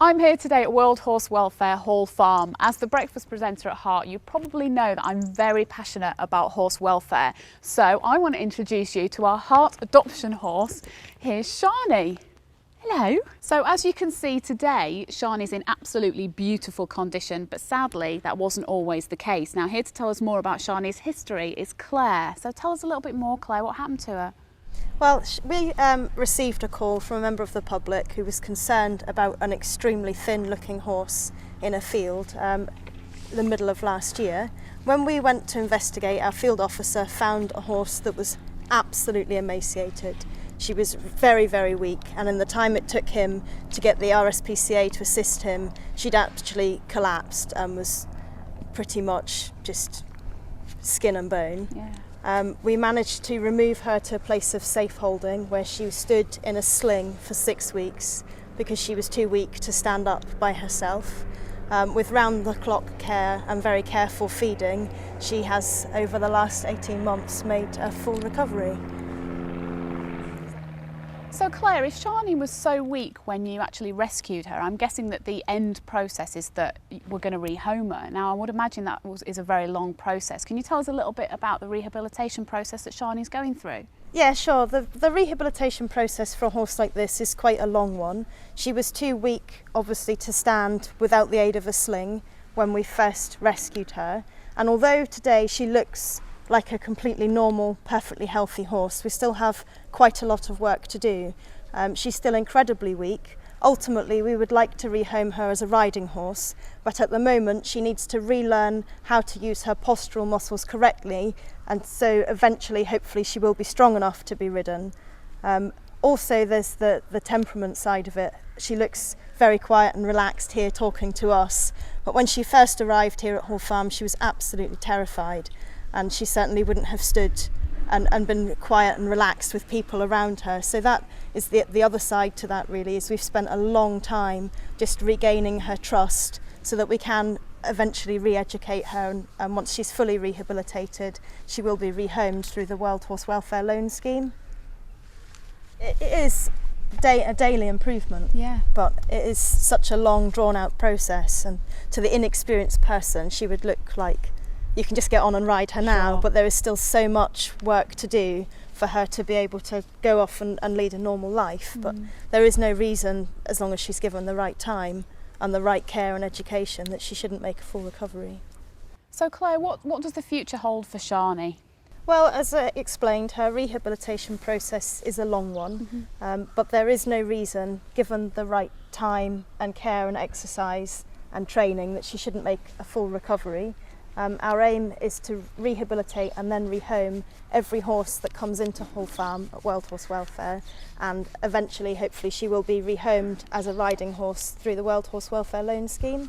I'm here today at World Horse Welfare Hall Farm. As the breakfast presenter at heart, you probably know that I'm very passionate about horse welfare. So I want to introduce you to our heart adoption horse. Here's Shani. Hello. So as you can see today, Shani's in absolutely beautiful condition, but sadly that wasn't always the case. Now here to tell us more about Shani's history is Claire. So tell us a little bit more, Claire, what happened to her? Well, we received a call from a member of the public who was concerned about an extremely thin-looking horse in a field the middle of last year. When we went to investigate, our field officer found a horse that was absolutely emaciated. She was very, very weak, and in the time it took him to get the RSPCA to assist him, she'd actually collapsed and was pretty much just skin and bone. Yeah. We managed to remove her to a place of safe holding where she stood in a sling for 6 weeks because she was too weak to stand up by herself. With round-the-clock care and very careful feeding, she has, over the last 18 months, made a full recovery. So Claire, if Shani was so weak when you actually rescued her, I'm guessing that the end process is that we're going to rehome her. Now I would imagine that is a very long process. Can you tell us a little bit about the rehabilitation process that Shani's going through? Yeah, sure. The rehabilitation process for a horse like this is quite a long one. She was too weak, obviously, to stand without the aid of a sling when we first rescued her. And although today she looks like a completely normal, perfectly healthy horse, we still have quite a lot of work to do. She's still incredibly weak. Ultimately, we would like to rehome her as a riding horse, but at the moment she needs to relearn how to use her postural muscles correctly, and so eventually, hopefully, she will be strong enough to be ridden. Also, there's the temperament side of it. She looks very quiet and relaxed here talking to us, but when she first arrived here at Hall Farm, she was absolutely terrified, and she certainly wouldn't have stood and been quiet and relaxed with people around her. So that is the other side to that, really, is we've spent a long time just regaining her trust so that we can eventually re-educate her, and once she's fully rehabilitated, she will be rehomed through the World Horse Welfare Loan Scheme. It is a daily improvement, yeah, but it is such a long, drawn-out process, and to the inexperienced person, she would look like you can just get on and ride her now, Sure. but there is still so much work to do for her to be able to go off and lead a normal life. But there is no reason, as long as she's given the right time and the right care and education, that she shouldn't make a full recovery. So Claire, what does the future hold for Shani? Well, as I explained, her rehabilitation process is a long one, but there is no reason, given the right time and care and exercise and training, that she shouldn't make a full recovery. Our aim is to rehabilitate and then rehome every horse that comes into Hall Farm at World Horse Welfare, and eventually, hopefully, she will be rehomed as a riding horse through the World Horse Welfare Loan Scheme.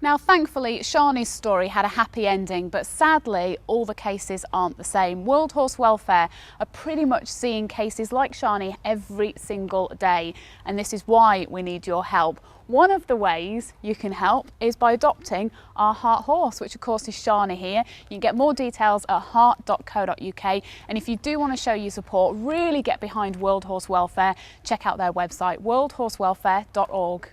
Now, thankfully, Shani's story had a happy ending, but sadly, all the cases aren't the same. World Horse Welfare are pretty much seeing cases like Shani every single day, and this is why we need your help. One of the ways you can help is by adopting our heart horse, which of course is Shani here. You can get more details at heart.co.uk, and if you do want to show your support, really get behind World Horse Welfare, check out their website, worldhorsewelfare.org.